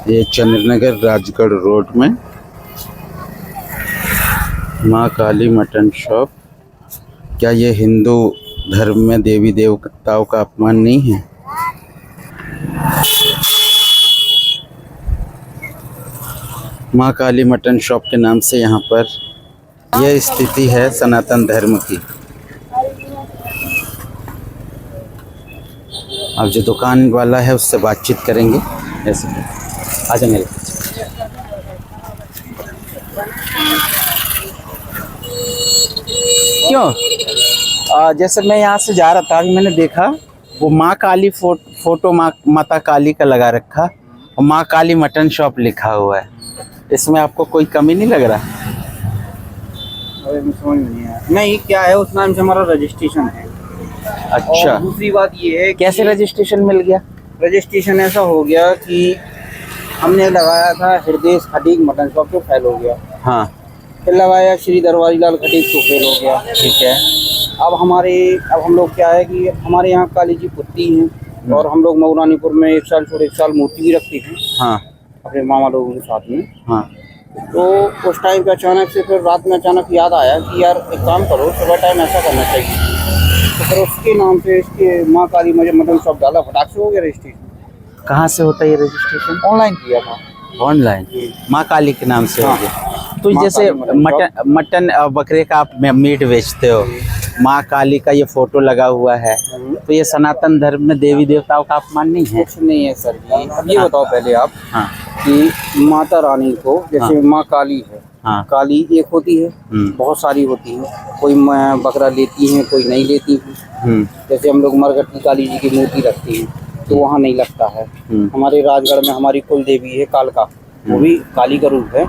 ये चंद्रनगर राजगढ़ रोड में माँ काली मटन शॉप। क्या ये हिंदू धर्म में देवी देवताओं का अपमान नहीं है? माँ काली मटन शॉप के नाम से यहाँ पर यह स्थिति है सनातन धर्म की। अब जो दुकान वाला है उससे बातचीत करेंगे। ऐसे आजा मेरे। क्यों? जैसे मैं यहाँ से जा रहा था, अभी मैंने देखा वो माँ काली फोटो माता काली का लगा रखा और माँ काली मटन शॉप लिखा हुआ है। इसमें आपको कोई कमी नहीं लग रहा? अरे समझ नहीं आया। नहीं, क्या है उस नाम से हमारा रजिस्ट्रेशन है। अच्छा, और दूसरी बात ये है कैसे रजिस्ट्रेशन मिल गया? रजिस्ट्रेशन ऐसा हो गया कि हमने लगाया था हृदय खटीक मटन शॉप तो फेल हो गया। हाँ, फिर लगाया श्री दरबारी लाल खटीक तो फेल हो गया। ठीक है। अब हम लोग क्या है कि हमारे यहाँ काली जी पुतली हैं और हम लोग मऊरानीपुर में 1 साल छोड़ 1 साल मूर्ति भी रखते हैं। हाँ अपने मामा लोगों के साथ में। हाँ। तो उस टाइम पे अचानक से फिर रात में अचानक याद आया कि यार एक काम करो, सुबह टाइम ऐसा करना चाहिए। तो फिर उसके नाम से इसके माँ काली मुझे मटन शॉप डाला, फटाक से हो गया रजिस्ट्रेशन। कहाँ से होता है ये रजिस्ट्रेशन? ऑनलाइन किया था। ऑनलाइन माँ काली के नाम से हो गया। तो माँ जैसे काली मटन बकरे का आप मीट बेचते हो, माँ काली का ये फोटो लगा हुआ है, तो ये सनातन धर्म में देवी देवताओं का अपमान नहीं है? कुछ नहीं है सर जी। अब ये बताओ पहले आप हाँ कि माता रानी को जैसे माँ काली है, हाँ। काली एक होती है, बहुत सारी होती है। कोई बकरा लेती है, कोई नहीं लेती है। जैसे हम लोग मरघट की काली जी की मूर्ति रखती हैं तो वहाँ नहीं लगता है। हमारे राजगढ़ में हमारी कुल देवी है कालका, वो भी काली का रूप है,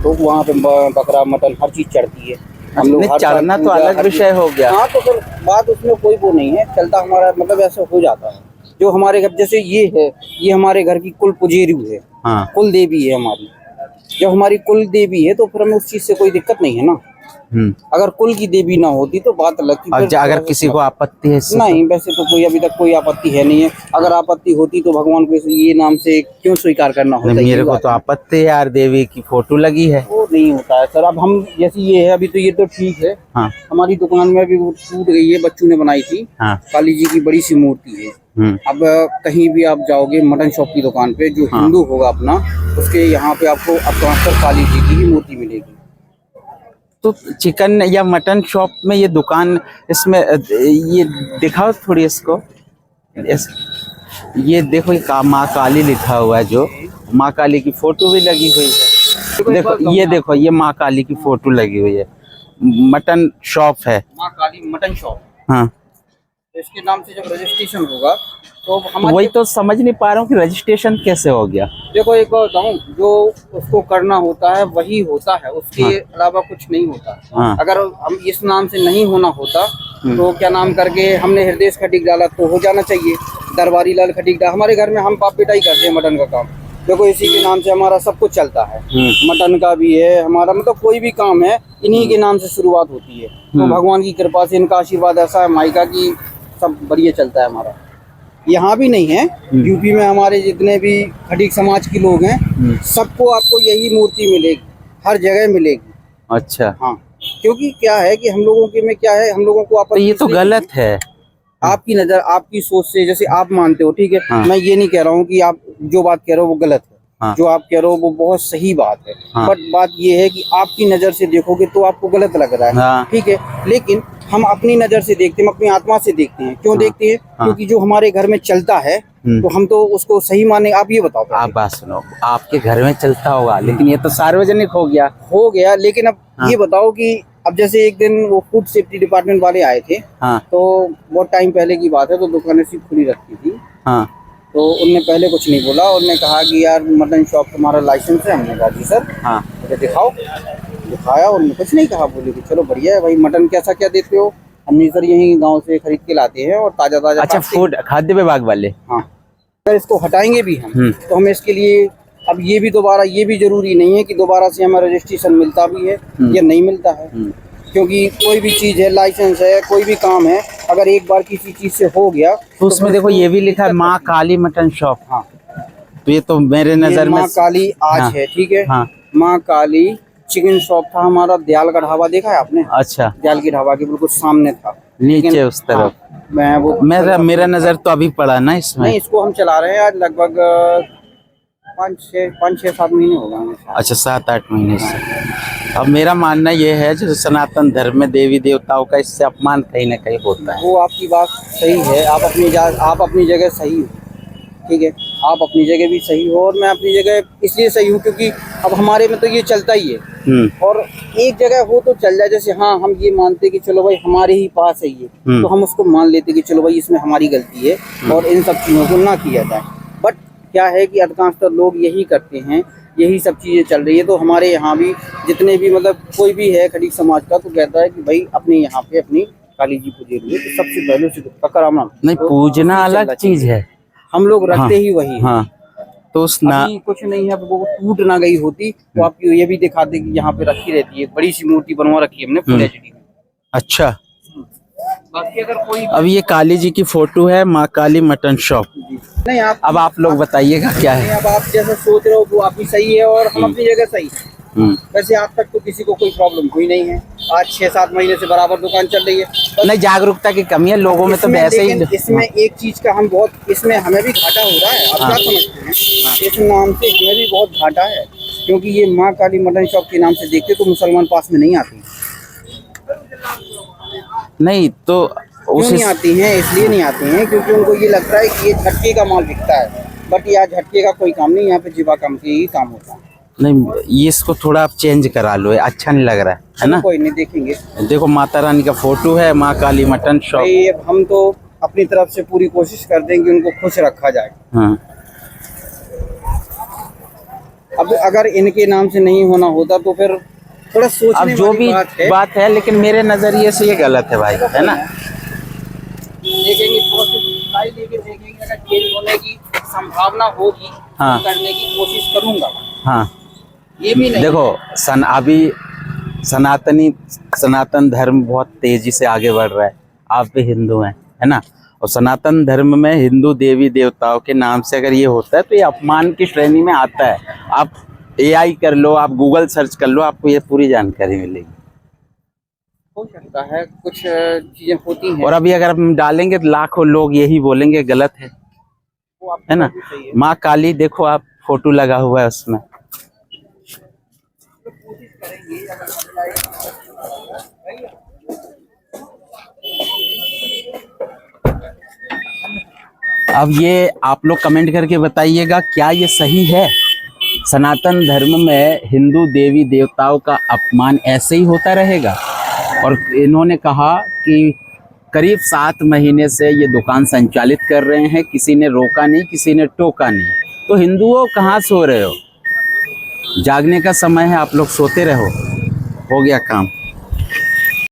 तो वहाँ पे बकरा मटन हर चीज चढ़ती है। हम लोग चढ़ना तो अलग विषय हो गया। हाँ, तो फिर बात उसमें कोई वो नहीं है, चलता हमारा मतलब ऐसा हो जाता है। जो हमारे घर जैसे ये है, ये हमारे घर की कुल पुजेरू है। हाँ। कुल देवी है हमारी। जब हमारी कुल देवी है तो फिर हमें उस चीज से कोई दिक्कत नहीं है ना। अगर कुल की देवी ना होती तो बात अलग थी। अगर किसी को आपत्ति है नहीं, वैसे तो कोई अभी तक कोई आपत्ति है नहीं है। अगर आपत्ति होती तो भगवान को ये नाम से क्यों स्वीकार करना होता? मेरे को तो आपत्ति है यार, देवी की फोटो लगी है। वो नहीं होता है सर। अब हम जैसे ये है, अभी तो ये तो ठीक है। हाँ। हमारी दुकान में अभी वो टूट गई है, बच्चों ने बनाई थी। हाँ। काली जी की बड़ी सी मूर्ति है। अब कहीं भी आप जाओगे मटन शॉप की दुकान पे, जो हिंदू होगा अपना, उसके यहाँ पे आपको काली जी की ही मूर्ति मिलेगी। तो चिकन या मटन शॉप में ये दुकान, इसमें ये दिखाओ थोड़ी इसको। ये देखो, ये माँ काली लिखा हुआ है, जो माँ काली की फोटो भी लगी हुई है। देखो ये देखो, ये माँ काली की फोटो लगी हुई है। मटन शॉप है, माँ काली मटन शॉप। हाँ। इसके नाम से जब रजिस्ट्रेशन होगा तो वही तो समझ नहीं पा रहा हूँ कि रजिस्ट्रेशन कैसे हो गया। देखो एक बात बताऊं, जो उसको करना होता है वही होता है, उसके अलावा कुछ नहीं होता। हाँ। अगर हम इस नाम से नहीं होना होता तो क्या नाम करके हमने हृदय खटीक डाला तो हो जाना चाहिए, दरबारी लाल खटीक डाला। हमारे घर में हम बाप बेटा ही करते हैं मटन का काम। देखो इसी के नाम से हमारा सब कुछ चलता है। मटन का भी है हमारा, मतलब कोई भी काम है इन्हीं के नाम से शुरुआत होती है। तो भगवान की कृपा से, इनका आशीर्वाद ऐसा है माइका की, सब बढ़िया चलता है हमारा। यहाँ भी नहीं है, यूपी में हमारे जितने भी खटीक समाज के लोग हैं, सबको आपको यही मूर्ति मिलेगी, हर जगह मिलेगी। अच्छा। हाँ, क्योंकि क्या है कि हम लोगों के में क्या है, हम लोगों को तो ये तो गलत है। आपकी नजर, आपकी सोच से जैसे आप मानते हो, ठीक है। हाँ। मैं ये नहीं कह रहा हूँ कि आप जो बात कह रहे हो वो गलत है। हाँ। जो आप कह रहे हो वो बहुत सही बात है। हाँ। बट बात ये है कि आपकी नजर से देखोगे तो आपको गलत लग रहा है। हाँ। ठीक है, लेकिन हम अपनी नजर से देखते हैं, अपनी आत्मा से देखते हैं। क्यों देखते हैं? क्योंकि जो हमारे घर में चलता है तो हम तो उसको सही माने। आप ये बताओ। आप बात सुनो, आपके घर में चलता होगा, लेकिन ये तो सार्वजनिक हो गया। लेकिन अब ये बताओ कि अब जैसे एक दिन वो फूड सेफ्टी डिपार्टमेंट वाले आए थे। हाँ। तो बहुत टाइम पहले की बात है, तो दुकानें सिर्फ खुली रखी थी। हाँ। तो उनने पहले कुछ नहीं बोला, उन्होंने कहा कि यार मटन शॉप तुम्हारा लाइसेंस है? हमने कहा जी सर। हाँ। मुझे दिखाओ। दिखाया, उन्होंने कुछ नहीं कहा, बोले कि चलो बढ़िया है भाई, मटन कैसा क्या देते हो? हमने सर यहीं गांव से खरीद के लाते हैं और ताजा ताजा। अच्छा, फूड खाद्य विभाग वाले। हाँ। अगर इसको हटाएंगे भी हम तो हमें इसके लिए अब ये भी दोबारा, ये भी जरूरी नहीं है कि दोबारा से हमें रजिस्ट्रेशन मिलता भी है या नहीं मिलता है। क्योंकि कोई भी चीज है, लाइसेंस है, कोई भी काम है, अगर एक बार किसी चीज से हो गया तो उसमें देखो ये भी लिखा है माँ काली मटन शॉप। हाँ। तो ये तो मेरे नजर में माँ काली आज है, ठीक है। हाँ। माँ काली चिकन शॉप था हमारा, दयाल का ढाबा देखा है आपने? अच्छा, दयाल की ढाबा के बिल्कुल सामने था, नीचे उस तरफ। हाँ, मैं वो मेरा नजर तो अभी पड़ा ना इसमें। नहीं, इसको हम चला रहे हैं आज लगभग 5-6-7 महीने हो गए हमें। अच्छा, 7-8 महीने से। अब मेरा मानना ये है जो सनातन धर्म में देवी देवताओं का इससे अपमान कहीं ना कहीं होता है। वो आपकी बात सही है, आप अपनी जगह सही हो, ठीक है, आप अपनी जगह भी सही हो और मैं अपनी जगह इसलिए सही हूँ क्योंकि अब हमारे में तो ये चलता ही है। और एक जगह हो तो चल जाए, जैसे हाँ हम ये मानते कि चलो भाई हमारे ही पास है ये, तो हम उसको मान लेते कि चलो भाई इसमें हमारी गलती है और इन सब चीज़ों को ना किया जाए। बट क्या है कि अधिकांशतः लोग यही करते हैं, यही सब चीज़ें चल रही है। तो हमारे यहाँ भी जितने भी मतलब कोई भी है खड़ीक समाज का, तो कहता है कि भाई अपने यहाँ पे अपनी काली जी पूजे लिए, तो सबसे पहले से कराना नहीं, तो पूजना अलग चीज है, हम लोग रखते ही वही हैं। हाँ। तो उस अभी कुछ नहीं है, वो टूट ना गई होती तो आपको ये भी दिखाते कि यहाँ पे रखी रहती है, बड़ी सी मूर्ति बनवा रखी है हमने फुल एचडी में। अच्छा, बाकी अगर कोई अब ये काली जी की फोटो है, माँ काली मटन शॉप। नहीं, अब आप लोग बताइएगा क्या है। अब आप जैसा सोच रहे हो वो आप भी सही है और हम अपनी जगह सही है। वैसे आज तक तो किसी को कोई प्रॉब्लम हुई नहीं है, आज 6-7 महीने से बराबर दुकान चल रही है। नहीं, जागरूकता की कमी है लोगों में तो वैसे ही। इसमें एक चीज का हम बहुत, इसमें हमें भी घाटा हो रहा है, आप क्या समझते हैं? इस नाम से हमें भी बहुत घाटा है, क्योंकि ये माँ काली मटन शॉप के नाम से देखते तो मुसलमान पास में नहीं आती। नहीं तो क्यों नहीं आती हैं? इसलिए नहीं आती हैं क्योंकि उनको ये लगता है कि ये झटके का माल बिकता है, बट यहाँ झटके का कोई काम नहीं, यहाँ पे जीवा काम के ही काम होता है। नहीं, ये इसको थोड़ा आप चेंज करा लो, अच्छा नहीं लग रहा है ना। कोई नहीं, देखेंगे। देखो माता रानी का फोटो है, माँ काली मटन शॉप। भाई अब हम तो अपनी तरफ से पूरी कोशिश कर देंगे उनको खुश रखा जाए। हाँ। अब अगर इनके नाम से नहीं होना होता तो फिर थोड़ा सोचने अब जो भी बात है, लेकिन मेरे नजरिए से ये गलत है भाई, है ना। देखेंगे देखेंगे अगर चेंज होने की संभावना होगी, हाँ, करने की कोशिश करूंगा। हाँ, ये भी नहीं देखो अभी सनातन धर्म बहुत तेजी से आगे बढ़ रहा है। आप भी हिंदू हैं, है ना, और सनातन धर्म में हिंदू देवी देवताओं के नाम से अगर ये होता है तो ये अपमान की श्रेणी में आता है। आप AI कर लो, आप गूगल सर्च कर लो, आपको ये पूरी जानकारी मिलेगी। हो सकता है कुछ चीजें होती हैं। और अभी अगर हम डालेंगे तो लाखों लोग यही बोलेंगे गलत है ना। माँ काली देखो, आप फोटो लगा हुआ है उसमें। अब ये आप लोग कमेंट करके बताइएगा, क्या ये सही है? सनातन धर्म में हिंदू देवी देवताओं का अपमान ऐसे ही होता रहेगा? और इन्होंने कहा कि करीब 7 महीने से ये दुकान संचालित कर रहे हैं, किसी ने रोका नहीं, किसी ने टोका नहीं। तो हिंदुओं कहाँ सो रहे हो? जागने का समय है, आप लोग सोते रहो। हो गया काम।